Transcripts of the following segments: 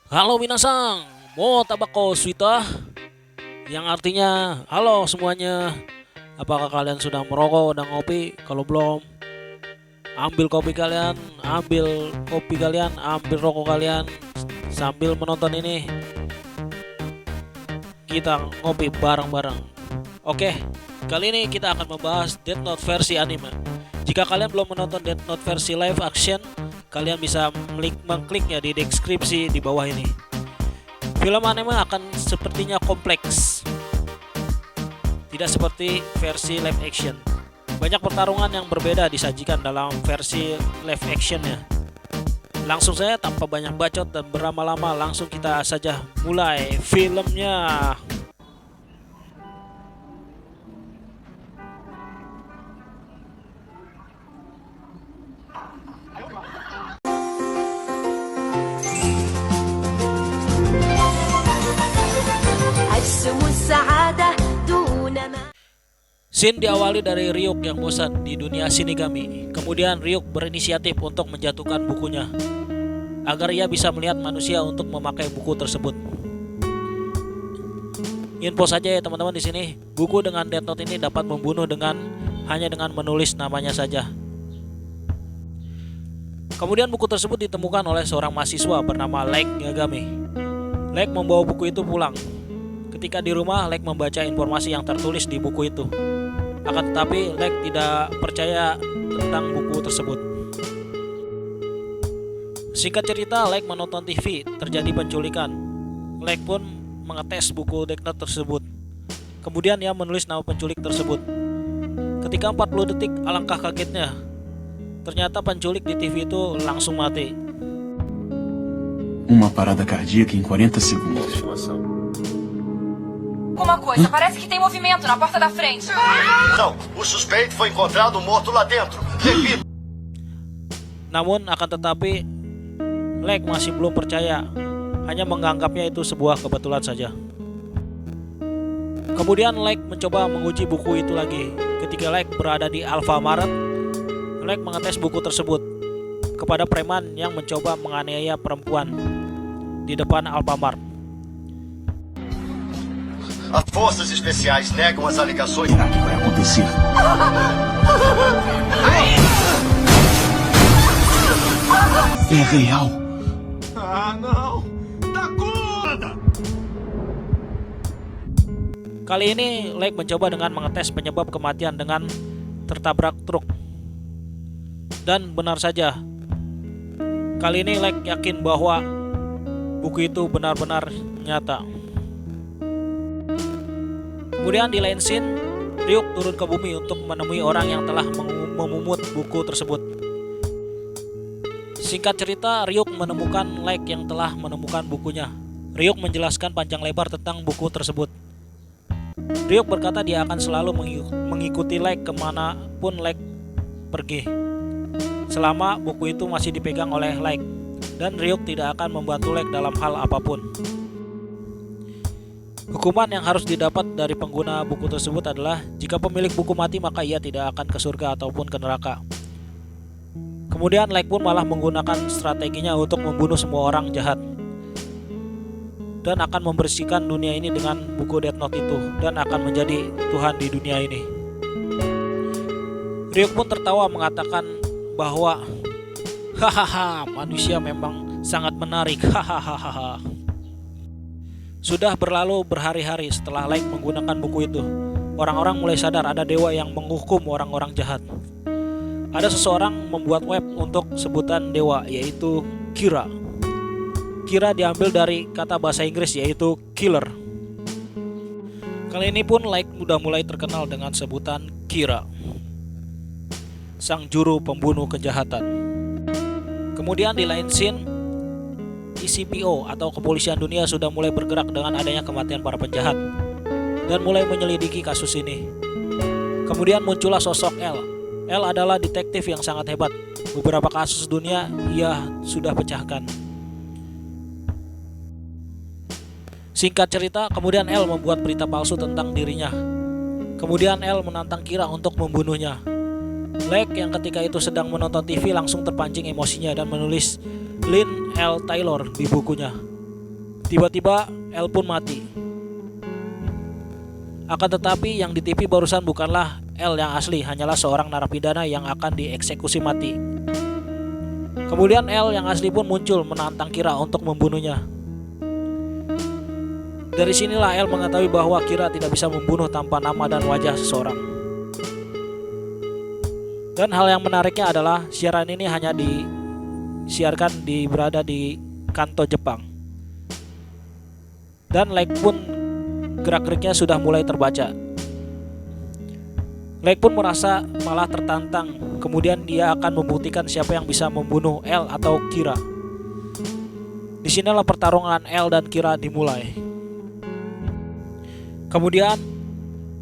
Halo minasang, mo tabako suita, yang artinya halo semuanya. Apakah kalian sudah merokok dan ngopi? Kalau belum, ambil kopi kalian, ambil rokok kalian sambil menonton ini. Kita ngopi bareng-bareng. Oke, kali ini kita akan membahas Death Note versi anime. Jika kalian belum menonton Death Note versi live action, kalian bisa mengkliknya di deskripsi di bawah ini. Film anime akan sepertinya kompleks, tidak seperti versi live action. Banyak pertarungan yang berbeda disajikan dalam versi live actionnya. Langsung saja tanpa banyak bacot dan berlama-lama, langsung kita saja mulai filmnya. Scene diawali dari Ryuk yang bosan di dunia Shinigami. Kemudian Ryuk berinisiatif untuk menjatuhkan bukunya agar ia bisa melihat manusia untuk memakai buku tersebut. Info saja ya teman-teman di sini, buku dengan Death Note ini dapat membunuh hanya dengan menulis namanya saja. Kemudian buku tersebut ditemukan oleh seorang mahasiswa bernama Light Yagami. Light membawa buku itu pulang. Ketika di rumah, Light membaca informasi yang tertulis di buku itu. Akan tetapi Light tidak percaya tentang buku tersebut. Singkat cerita, Light menonton TV, terjadi penculikan. Light pun mengetes buku Death Note tersebut. Kemudian ia menulis nama penculik tersebut. Ketika 40 detik, alangkah kagetnya. Ternyata penculik di TV itu langsung mati. Uma parada cardíaca em 40 segundos. Alguma coisa, parece que tem movimento na porta da frente. Não, o suspeito foi encontrado morto lá dentro. Repito. Namun akan tetapi Lek masih belum percaya, hanya menganggapnya itu sebuah kebetulan saja. Kemudian Lek mencoba menguji buku itu lagi. Ketika Lek berada di Alfamart, Lek mengetes buku tersebut kepada preman yang mencoba menganiaya perempuan di depan Alfamart. As forças especiais negam as alegações. Será que vai acontecer? É real. Kali ini Lek mencoba dengan mengetes penyebab kematian dengan tertabrak truk. Dan benar saja, kali ini Lek yakin bahwa buku itu benar-benar nyata. Kemudian di lain scene, Ryuk turun ke bumi untuk menemui orang yang telah memungut buku tersebut. Singkat cerita, Ryuk menemukan Lek yang telah menemukan bukunya. Ryuk menjelaskan panjang lebar tentang buku tersebut. Ryuk berkata dia akan selalu mengikuti Lek kemanapun Lek pergi, selama buku itu masih dipegang oleh Lek, dan Ryuk tidak akan membantu Lek dalam hal apapun. Hukuman yang harus didapat dari pengguna buku tersebut adalah jika pemilik buku mati maka ia tidak akan ke surga ataupun ke neraka. Kemudian Lek pun malah menggunakan strateginya untuk membunuh semua orang jahat dan akan membersihkan dunia ini dengan buku Death Note itu dan akan menjadi Tuhan di dunia ini. Ryuk pun tertawa mengatakan bahwa hahaha, manusia memang sangat menarik, hahaha. Sudah berlalu berhari-hari setelah Lek menggunakan buku itu. Orang-orang mulai sadar ada dewa yang menghukum orang-orang jahat. Ada seseorang membuat web untuk sebutan dewa, yaitu Kira. Kira diambil dari kata bahasa Inggris yaitu killer. Kali ini pun Lek sudah mulai terkenal dengan sebutan Kira, sang juru pembunuh kejahatan. Kemudian di lain scene, ECPO atau Kepolisian Dunia sudah mulai bergerak dengan adanya kematian para penjahat dan mulai menyelidiki kasus ini. Kemudian muncullah sosok L. L adalah detektif yang sangat hebat. Beberapa kasus dunia ia sudah pecahkan. Singkat cerita, kemudian L membuat berita palsu tentang dirinya. Kemudian L menantang Kira untuk membunuhnya. Lek yang ketika itu sedang menonton TV langsung terpancing emosinya dan menulis Lynn L. Taylor di bukunya. Tiba-tiba L pun mati. Akan tetapi yang di TV barusan bukanlah L yang asli, hanyalah seorang narapidana yang akan dieksekusi mati. Kemudian L yang asli pun muncul menantang Kira untuk membunuhnya. Dari sinilah L mengetahui bahwa Kira tidak bisa membunuh tanpa nama dan wajah seseorang. Dan hal yang menariknya adalah siaran ini hanya disiarkan berada di Kanto, Jepang. Dan Lake pun gerak-geriknya sudah mulai terbaca. Lake pun merasa malah tertantang. Kemudian dia akan membuktikan siapa yang bisa membunuh L atau Kira. Disinilah pertarungan L dan Kira dimulai. Kemudian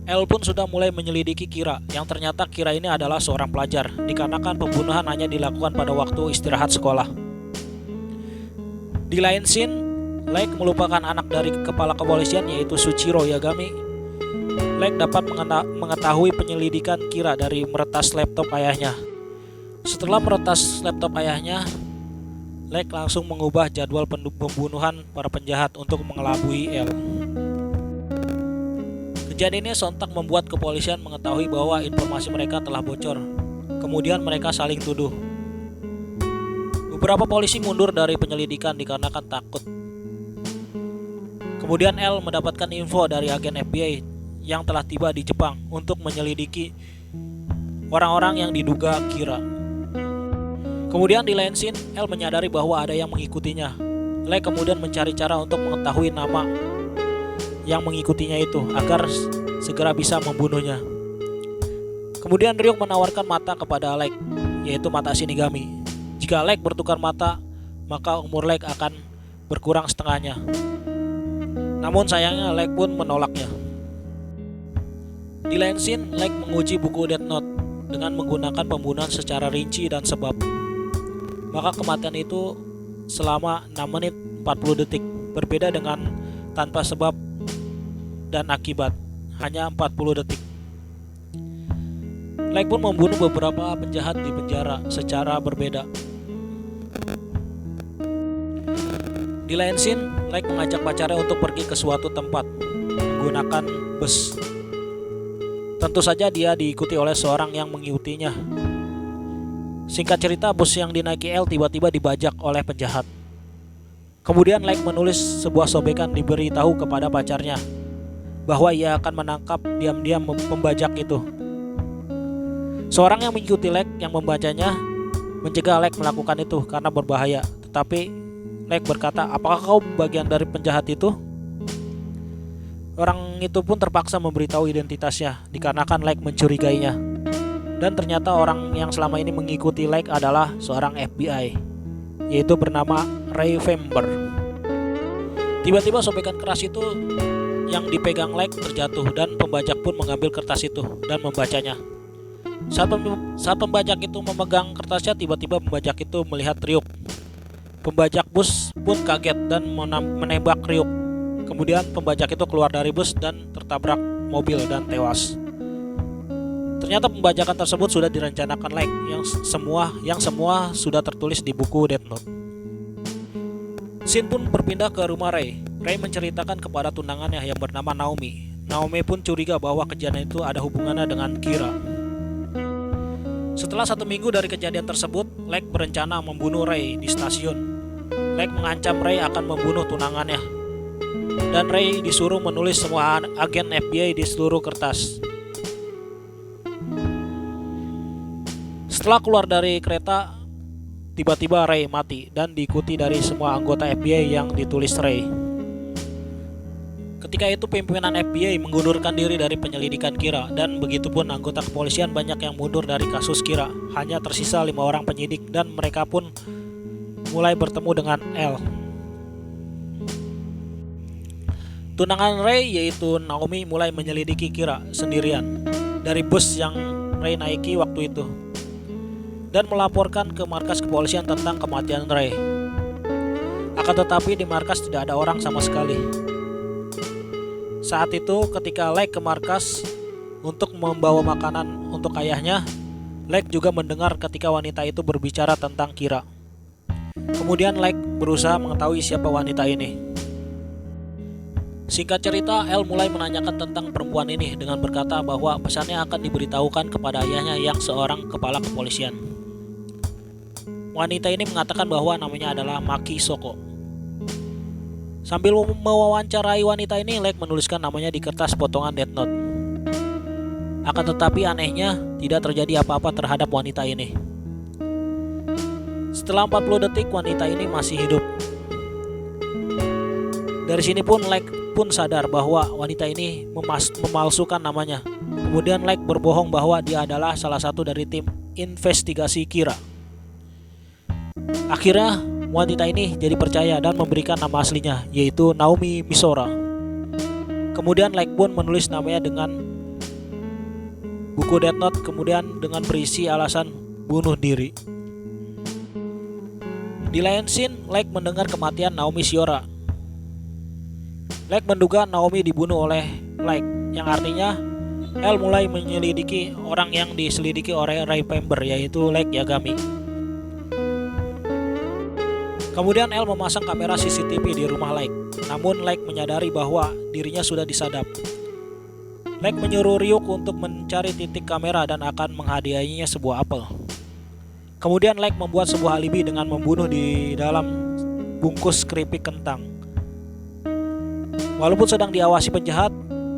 L pun sudah mulai menyelidiki Kira, yang ternyata Kira ini adalah seorang pelajar, dikarenakan pembunuhan hanya dilakukan pada waktu istirahat sekolah. Di lain scene, Lake melupakan anak dari kepala kepolisian yaitu Suchiro Yagami. Lake dapat mengetahui penyelidikan Kira dari meretas laptop ayahnya. Setelah meretas laptop ayahnya, Lake langsung mengubah jadwal pembunuhan para penjahat untuk mengelabui L. Kejadian ini sontak membuat kepolisian mengetahui bahwa informasi mereka telah bocor. Kemudian mereka saling tuduh. Beberapa polisi mundur dari penyelidikan dikarenakan takut. Kemudian L mendapatkan info dari agen FBI yang telah tiba di Jepang untuk menyelidiki orang-orang yang diduga Kira. Kemudian di lain scene, L menyadari bahwa ada yang mengikutinya. Lake kemudian mencari cara untuk mengetahui nama yang mengikutinya itu agar segera bisa membunuhnya. Kemudian Ryuk menawarkan mata kepada Lake, yaitu mata Shinigami. Jika Lake bertukar mata, maka umur Lake akan berkurang setengahnya. Namun sayangnya Lake pun menolaknya. Di lain scene, Lake menguji buku Death Note dengan menggunakan pembunuhan secara rinci dan sebab. Maka kematian itu selama 6 menit 40 detik, berbeda dengan tanpa sebab dan akibat, hanya 40 detik. Lake pun membunuh beberapa penjahat di penjara secara berbeda. Di lain scene, Lake mengajak pacarnya untuk pergi ke suatu tempat menggunakan bus. Tentu saja dia diikuti oleh seorang yang mengikutinya. Singkat cerita, bus yang dinaiki L tiba-tiba dibajak oleh penjahat. Kemudian Lake menulis sebuah sobekan diberitahu kepada pacarnya bahwa ia akan menangkap diam-diam pembajak itu. Seorang yang mengikuti Lake yang membacanya mencegah Lake melakukan itu karena berbahaya. Tetapi Lake berkata, "Apakah kau bagian dari penjahat itu?" Orang itu pun terpaksa memberitahu identitasnya dikarenakan Lake mencurigainya. Dan ternyata orang yang selama ini mengikuti Lake adalah seorang FBI, yaitu bernama Ray Fember. Tiba-tiba sobekan keras itu yang dipegang Lake terjatuh dan pembajak pun mengambil kertas itu dan membacanya. Saat pembajak itu memegang kertasnya, tiba-tiba pembajak itu melihat Ryuk. Pembajak bus pun kaget dan menembak Ryuk. Kemudian pembajak itu keluar dari bus dan tertabrak mobil dan tewas. Ternyata pembajakan tersebut sudah direncanakan Lake yang semua sudah tertulis di buku Death Note. Shin pun berpindah ke rumah Ray. Ray menceritakan kepada tunangannya yang bernama Naomi. Naomi pun curiga bahwa kejadian itu ada hubungannya dengan Kira. Setelah 1 minggu dari kejadian tersebut, Lake berencana membunuh Ray di stasiun. Lake mengancam Ray akan membunuh tunangannya. Dan Ray disuruh menulis semua agen FBI di seluruh kertas. Setelah keluar dari kereta, tiba-tiba Ray mati dan diikuti dari semua anggota FBI yang ditulis Ray. Ketika itu pimpinan FBI mengundurkan diri dari penyelidikan Kira, dan begitupun anggota kepolisian banyak yang mundur dari kasus Kira. Hanya tersisa 5 orang penyidik dan mereka pun mulai bertemu dengan L. Tunangan Ray yaitu Naomi mulai menyelidiki Kira sendirian dari bus yang Ray naiki waktu itu dan melaporkan ke markas kepolisian tentang kematian Ray. Akan tetapi di markas tidak ada orang sama sekali. Saat itu ketika Lake ke markas untuk membawa makanan untuk ayahnya, Lake juga mendengar ketika wanita itu berbicara tentang Kira. Kemudian Lake berusaha mengetahui siapa wanita ini. Singkat cerita, L mulai menanyakan tentang perempuan ini dengan berkata bahwa pesannya akan diberitahukan kepada ayahnya yang seorang kepala kepolisian. Wanita ini mengatakan bahwa namanya adalah Maki Soko. Sambil mewawancarai wanita ini, Lake menuliskan namanya di kertas potongan Death Note. Akan tetapi anehnya, tidak terjadi apa-apa terhadap wanita ini. Setelah 40 detik, wanita ini masih hidup. Dari sini pun Lake pun sadar bahwa wanita ini memalsukan namanya. Kemudian Lake berbohong bahwa dia adalah salah satu dari tim investigasi Kira. Akhirnya wanita ini jadi percaya dan memberikan nama aslinya, yaitu Naomi Misora. Kemudian Lake pun menulis namanya dengan buku Death Note, kemudian dengan berisi alasan bunuh diri. Di lain scene, Lake mendengar kematian Naomi Misora. Lake menduga Naomi dibunuh oleh Lake, yang artinya L mulai menyelidiki orang yang diselidiki oleh Ray Pember, yaitu Lake Yagami. Kemudian L memasang kamera CCTV di rumah Lake, namun Lake menyadari bahwa dirinya sudah disadap. Lake menyuruh Ryuk untuk mencari titik kamera dan akan menghadiahinya sebuah apel. Kemudian Lake membuat sebuah alibi dengan membunuh di dalam bungkus keripik kentang. Walaupun sedang diawasi penjahat,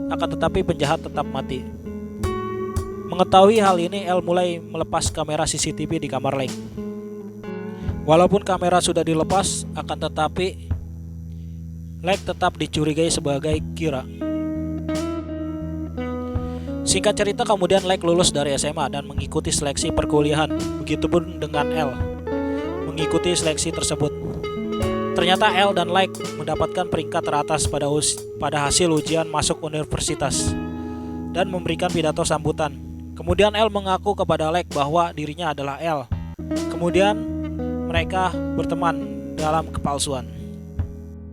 akan tetapi penjahat tetap mati. Mengetahui hal ini, L mulai melepas kamera CCTV di kamar Lake. Walaupun kamera sudah dilepas, akan tetapi Lake tetap dicurigai sebagai Kira. Singkat cerita, kemudian Lake lulus dari SMA dan mengikuti seleksi perkuliahan. Begitupun dengan L, mengikuti seleksi tersebut. Ternyata L dan Lake mendapatkan peringkat teratas pada hasil ujian masuk universitas dan memberikan pidato sambutan. Kemudian L mengaku kepada Lake bahwa dirinya adalah L. Kemudian mereka berteman dalam kepalsuan.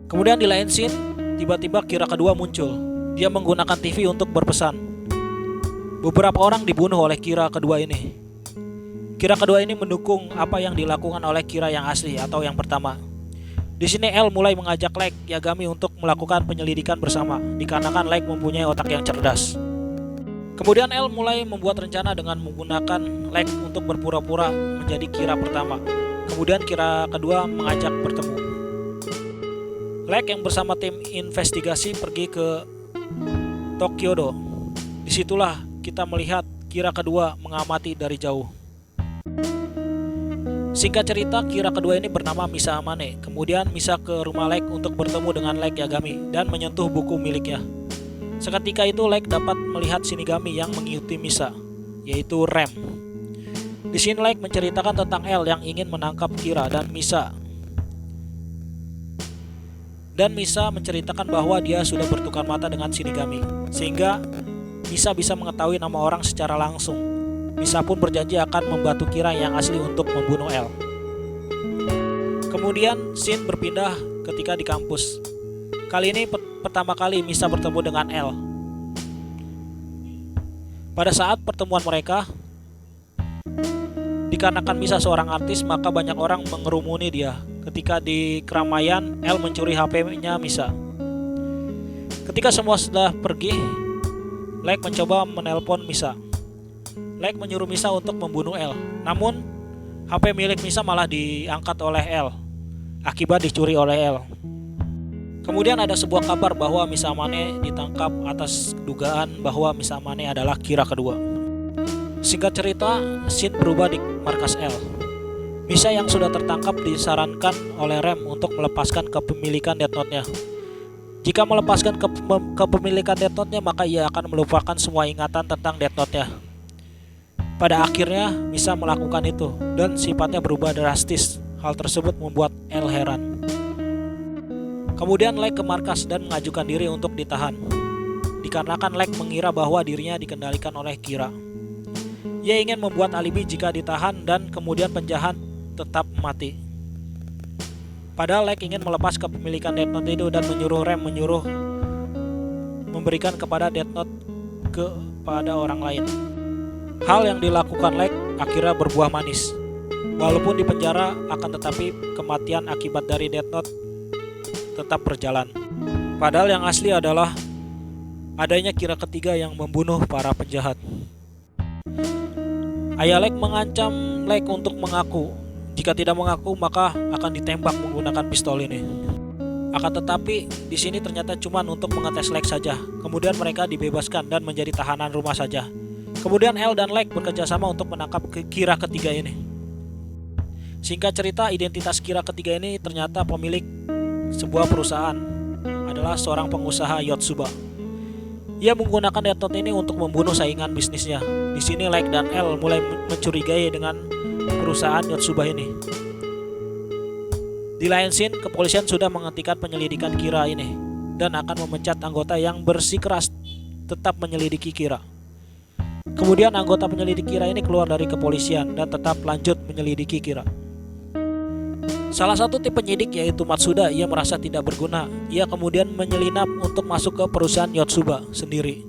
Kemudian di lain scene, tiba-tiba Kira kedua muncul. Dia menggunakan TV untuk berpesan. Beberapa orang dibunuh oleh Kira kedua ini. Kira kedua ini mendukung apa yang dilakukan oleh Kira yang asli atau yang pertama. Di sini L mulai mengajak Lake Yagami untuk melakukan penyelidikan bersama, dikarenakan Lake mempunyai otak yang cerdas. Kemudian L mulai membuat rencana dengan menggunakan Lake untuk berpura-pura menjadi Kira pertama. Kemudian Kira kedua mengajak bertemu. Lake yang bersama tim investigasi pergi ke Tokyo-do. Disitulah kita melihat Kira kedua mengamati dari jauh. Singkat cerita, Kira kedua ini bernama Misa Amane. Kemudian Misa ke rumah Lake untuk bertemu dengan Lake Yagami dan menyentuh buku miliknya. Seketika itu Lake dapat melihat Shinigami yang mengikuti Misa, yaitu Rem. Di sini Lake menceritakan tentang L yang ingin menangkap Kira dan Misa. Dan Misa menceritakan bahwa dia sudah bertukar mata dengan Shinigami, sehingga Misa bisa mengetahui nama orang secara langsung. Misa pun berjanji akan membantu Kira yang asli untuk membunuh L. Kemudian scene berpindah ketika di kampus. Kali ini pertama kali Misa bertemu dengan L. Pada saat pertemuan mereka, dikarenakan Misa seorang artis, maka banyak orang mengerumuni dia. Ketika di keramaian, L mencuri HP-nya Misa. Ketika semua sudah pergi, Lake mencoba menelpon Misa. Lake menyuruh Misa untuk membunuh L. Namun, HP milik Misa malah diangkat oleh L, akibat dicuri oleh L. Kemudian ada sebuah kabar bahwa Misa Amane ditangkap atas dugaan bahwa Misa Amane adalah Kira kedua. Singkat cerita, scene berubah di markas L. Misa yang sudah tertangkap disarankan oleh Rem untuk melepaskan kepemilikan Death Note-nya. Jika melepaskan kepemilikan Death Note-nya, maka ia akan melupakan semua ingatan tentang Death Note-nya. Pada akhirnya, Misa melakukan itu, dan sifatnya berubah drastis. Hal tersebut membuat L heran. Kemudian Lake ke markas dan mengajukan diri untuk ditahan. Dikarenakan Lake mengira bahwa dirinya dikendalikan oleh Kira. Ia ingin membuat alibi jika ditahan dan kemudian penjahat tetap mati. Padahal Lake ingin melepas kepemilikan Death Note itu dan menyuruh Rem memberikan kepada Death Note kepada orang lain. Hal yang dilakukan Lake akhirnya berbuah manis. Walaupun di penjara, akan tetapi kematian akibat dari Death Note tetap berjalan. Padahal yang asli adalah adanya Kira ketiga yang membunuh para penjahat. Ayah Lek mengancam Lek untuk mengaku. Jika tidak mengaku maka akan ditembak menggunakan pistol ini. Akan tetapi di sini ternyata cuma untuk mengetes Lek saja. Kemudian mereka dibebaskan dan menjadi tahanan rumah saja. Kemudian El dan Lek bekerjasama untuk menangkap Kira ketiga ini. Singkat cerita, identitas Kira ketiga ini ternyata pemilik sebuah perusahaan, adalah seorang pengusaha Yotsuba. Ia menggunakan Death Note ini untuk membunuh saingan bisnisnya. Di sini Lek dan El mulai mencurigai dengan perusahaan Yotsuba ini. Di lain scene, kepolisian sudah menghentikan penyelidikan Kira ini dan akan memecat anggota yang bersikeras tetap menyelidiki Kira. Kemudian anggota penyelidik Kira ini keluar dari kepolisian dan tetap lanjut menyelidiki Kira. Salah satu tim penyidik yaitu Matsuda, ia merasa tidak berguna. Ia kemudian menyelinap untuk masuk ke perusahaan Yotsuba sendiri.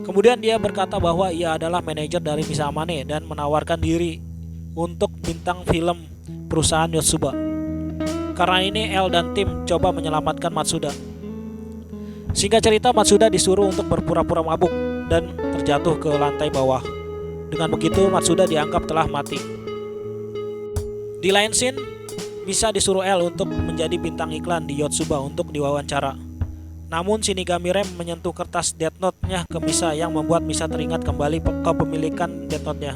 Kemudian dia berkata bahwa ia adalah manajer dari Misamane dan menawarkan diri untuk bintang film perusahaan Yotsuba. Karena ini El dan tim coba menyelamatkan Matsuda. Singkat cerita, Matsuda disuruh untuk berpura-pura mabuk dan terjatuh ke lantai bawah. Dengan begitu Matsuda dianggap telah mati. Di lain scene, Misa disuruh El untuk menjadi bintang iklan di Yotsuba untuk diwawancara. Namun Shinigami Rem menyentuh kertas Death Note-nya ke Misa yang membuat Misa teringat kembali kepemilikan Death Note-nya.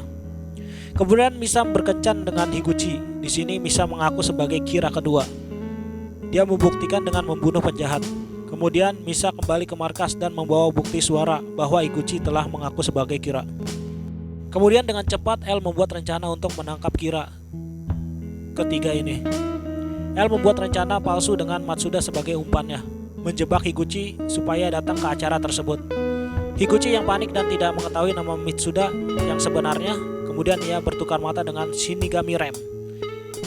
Kemudian Misa berkencan dengan Higuchi. Di sini Misa mengaku sebagai Kira kedua. Dia membuktikan dengan membunuh penjahat. Kemudian Misa kembali ke markas dan membawa bukti suara bahwa Higuchi telah mengaku sebagai Kira. Kemudian dengan cepat El membuat rencana untuk menangkap Kira ketiga ini. El membuat rencana palsu dengan Matsuda sebagai umpannya, menjebak Higuchi supaya datang ke acara tersebut. Higuchi yang panik dan tidak mengetahui nama Matsuda yang sebenarnya. Kemudian ia bertukar mata dengan Shinigami Rem.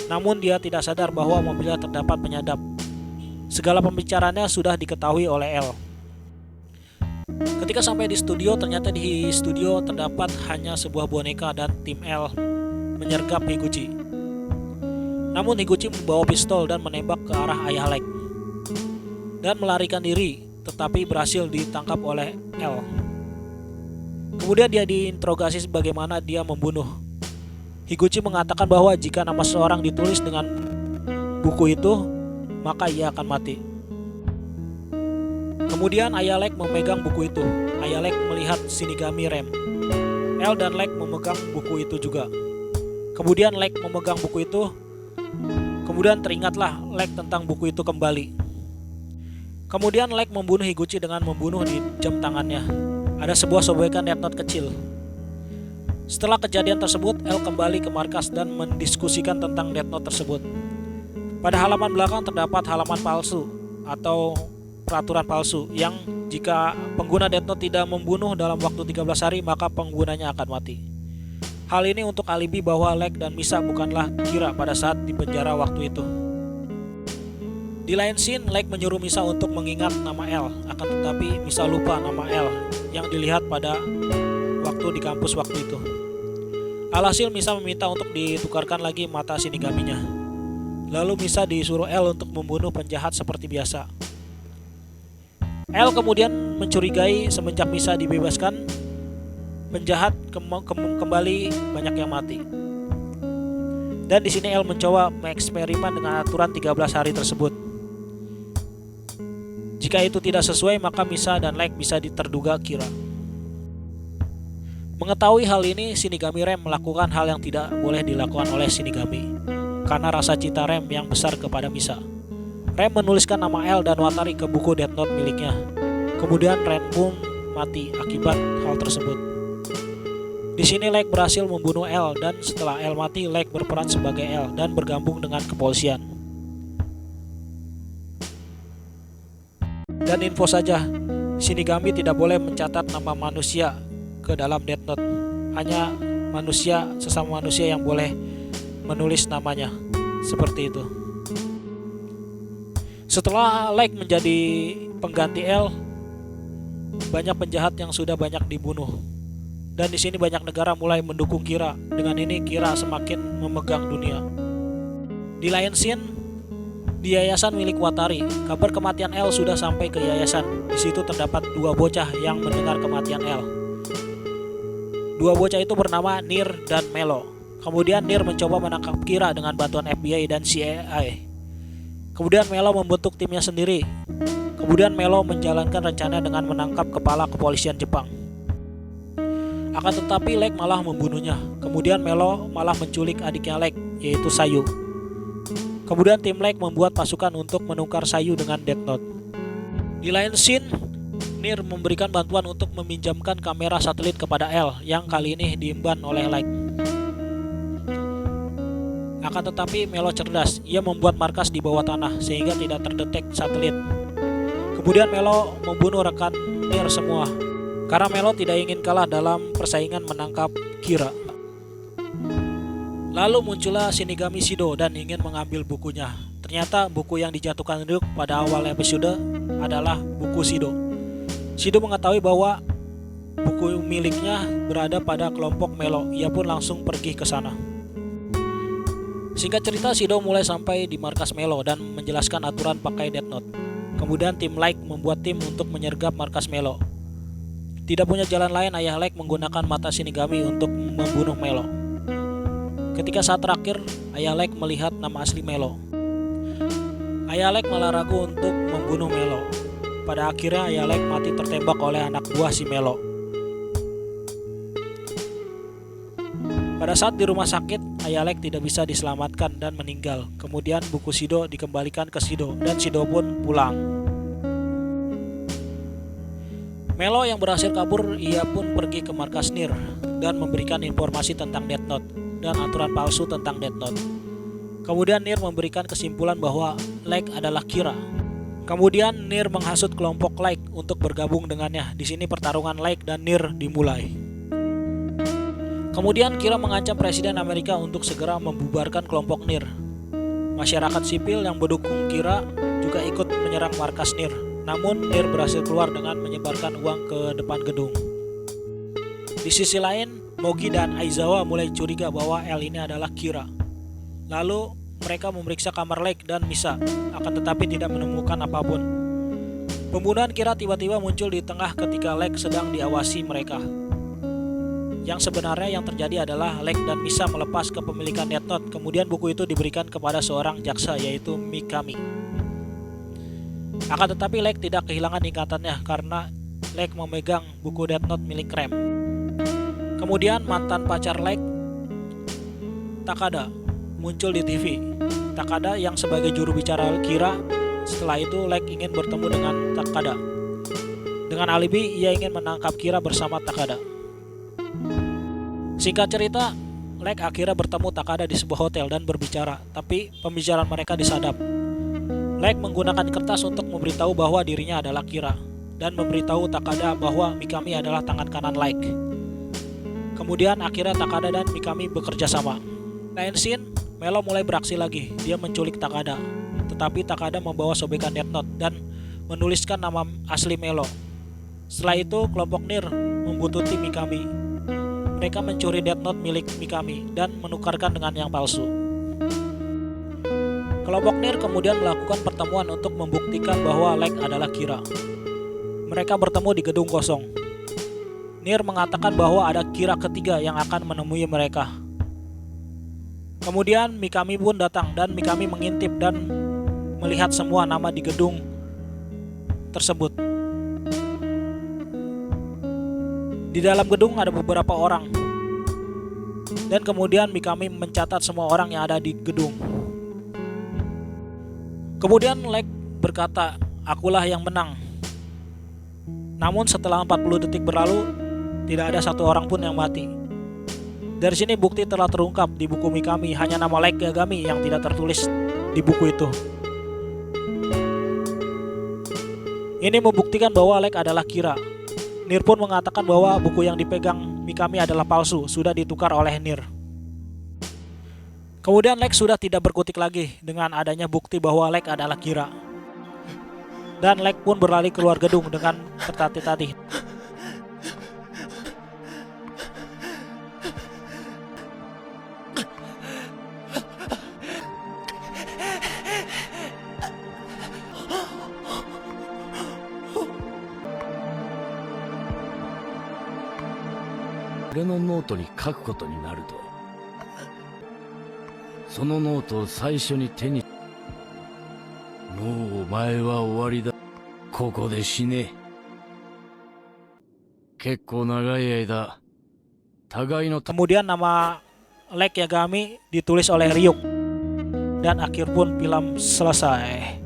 Namun dia tidak sadar bahwa mobilnya terdapat penyadap. Segala pembicaraannya sudah diketahui oleh El. Ketika sampai di studio, ternyata di studio terdapat hanya sebuah boneka dan tim El menyergap Higuchi. Namun Higuchi membawa pistol dan menembak ke arah ayah Lek dan melarikan diri, tetapi berhasil ditangkap oleh El. Kemudian dia diinterogasi bagaimana dia membunuh. Higuchi mengatakan bahwa jika nama seseorang ditulis dengan buku itu, maka ia akan mati. Kemudian ayah Lek memegang buku itu. Ayah Lek melihat Shinigami Rem. El dan Lek memegang buku itu juga. Kemudian Lek memegang buku itu. Kemudian teringatlah Lek tentang buku itu kembali. Kemudian Lek membunuh Higuchi dengan membunuh di jam tangannya. Ada sebuah sobekan Death Note kecil. Setelah kejadian tersebut, El kembali ke markas dan mendiskusikan tentang Death Note tersebut. Pada halaman belakang terdapat halaman palsu atau peraturan palsu yang jika pengguna Death Note tidak membunuh dalam waktu 13 hari maka penggunanya akan mati. Hal ini untuk alibi bahwa Lek dan Misa bukanlah Kira pada saat di penjara waktu itu. Di lain scene, Lek menyuruh Misa untuk mengingat nama El, akan tetapi Misa lupa nama El yang dilihat pada waktu di kampus waktu itu. Alhasil Misa meminta untuk ditukarkan lagi mata Shinigaminya. Lalu Misa disuruh El untuk membunuh penjahat seperti biasa. El kemudian mencurigai semenjak Misa dibebaskan, penjahat kembali banyak yang mati. Dan di sini El mencoba mengeksperimen dengan aturan 13 hari tersebut. Jika itu tidak sesuai, maka Misa dan Lek bisa terduga Kira. Mengetahui hal ini, Shinigami Rem melakukan hal yang tidak boleh dilakukan oleh Shinigami karena rasa cinta Rem yang besar kepada Misa. Rem menuliskan nama El dan Watari ke buku Death Note miliknya. Kemudian Rem pun mati akibat hal tersebut. Di sini Lek berhasil membunuh El dan setelah El mati, Lek berperan sebagai El dan bergabung dengan kepolisian. Dan info saja, Shinigami tidak boleh mencatat nama manusia ke dalam Death Note. Hanya manusia, sesama manusia yang boleh menulis namanya. Seperti itu. Setelah Lek menjadi pengganti El, banyak penjahat yang sudah banyak dibunuh. Dan di sini banyak negara mulai mendukung Kira. Dengan ini Kira semakin memegang dunia. Di lain scene, Di yayasan milik Watari, kabar kematian L sudah sampai ke yayasan. Di situ terdapat 2 bocah yang mendengar kematian L. 2 bocah itu bernama Nir dan Melo. Kemudian Nir mencoba menangkap Kira dengan bantuan FBI dan CIA. Kemudian Melo membentuk timnya sendiri. Kemudian Melo menjalankan rencana dengan menangkap kepala kepolisian Jepang. Akan tetapi Lake malah membunuhnya. Kemudian Melo malah menculik adiknya Lake, yaitu Sayu. Kemudian tim Lake membuat pasukan untuk menukar Sayu dengan Death Note. Di lain scene, Nir memberikan bantuan untuk meminjamkan kamera satelit kepada L yang kali ini diemban oleh Lake. Akan tetapi Melo cerdas, ia membuat markas di bawah tanah sehingga tidak terdetek satelit. Kemudian Melo membunuh rekan Nir semua, karena Melo tidak ingin kalah dalam persaingan menangkap Kira. Lalu muncullah Shinigami Shido dan ingin mengambil bukunya. Ternyata buku yang dijatuhkan Ryuk pada awal episode adalah buku Shido. Shido mengetahui bahwa buku miliknya berada pada kelompok Melo. Ia pun langsung pergi ke sana. Singkat cerita, Shido mulai sampai di markas Melo dan menjelaskan aturan pakai Death Note. Kemudian tim Like membuat tim untuk menyergap markas Melo. Tidak punya jalan lain, ayah Like menggunakan mata Shinigami untuk membunuh Melo. Ketika saat terakhir, ayah Like melihat nama asli Melo. Ayah Like malah ragu untuk membunuh Melo. Pada akhirnya ayah Like mati tertembak oleh anak buah si Melo. Pada saat di rumah sakit, ayah Like tidak bisa diselamatkan dan meninggal. Kemudian buku Shido dikembalikan ke Shido dan Shido pun pulang. Melo yang berhasil kabur, ia pun pergi ke markas Nir dan memberikan informasi tentang Death Note dan aturan palsu tentang Death Note. Kemudian Nir memberikan kesimpulan bahwa Like adalah Kira. Kemudian Nir menghasut kelompok Like untuk bergabung dengannya. Di sini pertarungan Like dan Nir dimulai. Kemudian Kira mengancam Presiden Amerika untuk segera membubarkan kelompok Nir. Masyarakat sipil yang mendukung Kira juga ikut menyerang markas Nir. Namun Nir berhasil keluar dengan menyebarkan uang ke depan gedung. Di sisi lain, Mogi dan Aizawa mulai curiga bahwa L ini adalah Kira. Lalu mereka memeriksa kamar Lake dan Misa, akan tetapi tidak menemukan apapun. Pembunuhan Kira tiba-tiba muncul di tengah ketika Lake sedang diawasi mereka. Yang sebenarnya yang terjadi adalah Lake dan Misa melepas kepemilikan Death Note, kemudian buku itu diberikan kepada seorang jaksa yaitu Mikami. Akan tetapi Lake tidak kehilangan ingatannya karena Lake memegang buku Death Note milik Rem. Kemudian mantan pacar Lake, Takada, muncul di TV. Takada yang sebagai juru bicara Kira. Setelah itu Lake ingin bertemu dengan Takada. Dengan alibi, ia ingin menangkap Kira bersama Takada. Singkat cerita, Lake akhirnya bertemu Takada di sebuah hotel dan berbicara, tapi pembicaraan mereka disadap. Lake menggunakan kertas untuk memberitahu bahwa dirinya adalah Kira dan memberitahu Takada bahwa Mikami adalah tangan kanan Lake. Kemudian akhirnya Takada dan Mikami bekerja sama. Lain scene, Melo mulai beraksi lagi. Dia menculik Takada, tetapi Takada membawa sobekan Death Note dan menuliskan nama asli Melo. Setelah itu, kelompok Nir membuntuti Mikami. Mereka mencuri Death Note milik Mikami dan menukarkan dengan yang palsu. Kelompok Nir kemudian melakukan pertemuan untuk membuktikan bahwa Lake adalah Kira. Mereka bertemu di gedung kosong. Nir mengatakan bahwa ada Kira ketiga yang akan menemui mereka. Kemudian Mikami pun datang dan Mikami mengintip dan melihat semua nama di gedung tersebut. Di dalam gedung ada beberapa orang. Dan kemudian Mikami mencatat semua orang yang ada di gedung. Kemudian Lake berkata, "Akulah yang menang." Namun setelah 40 detik berlalu, tidak ada satu orang pun yang mati. Dari sini bukti telah terungkap di buku Mikami, hanya nama Lake Yagami yang tidak tertulis di buku itu. Ini membuktikan bahwa Lake adalah Kira. Nir pun mengatakan bahwa buku yang dipegang Mikami adalah palsu, sudah ditukar oleh Nir. Kemudian Lake sudah tidak berkutik lagi dengan adanya bukti bahwa Lake adalah Kira. Dan Lake pun berlari keluar gedung dengan tertatih-tatih. 俺のノートに書くことになると。そのノートを最初に手に。もうお前は終わりだ。ここで死ね。結構長い間、互いの Kemudian nama Light Yagami ditulis oleh Ryuk. Dan akhir pun film selesai.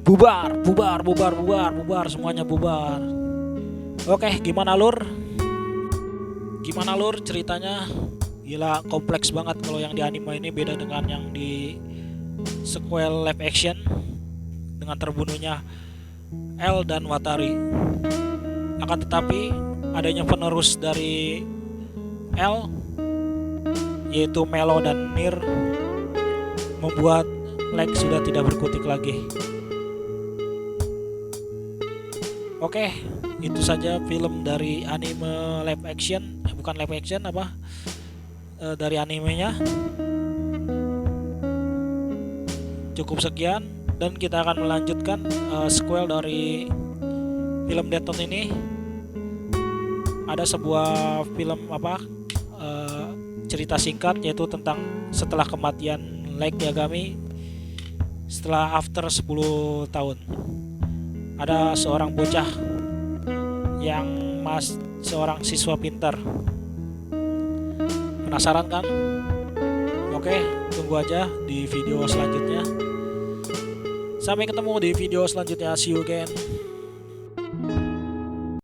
Bubar, bubar, bubar, bubar, bubar, semuanya bubar. Oke, gimana lur? Gimana lur ceritanya? Gila, kompleks banget kalau yang di anime ini, beda dengan yang di sequel live action dengan terbunuhnya L dan Watari. Akan tetapi adanya penerus dari L, yaitu Melo dan Nir, membuat Light sudah tidak berkutik lagi. Oke, itu saja film dari anime live action, bukan live action apa, dari animenya. Cukup sekian, dan kita akan melanjutkan sequel dari film Death Note ini. Ada sebuah film cerita singkat, yaitu tentang setelah kematian Light Yagami, setelah after 10 tahun. Ada seorang bocah yang seorang siswa pintar. Penasaran kan? Oke, tunggu aja di video selanjutnya. Sampai ketemu di video selanjutnya. See you again.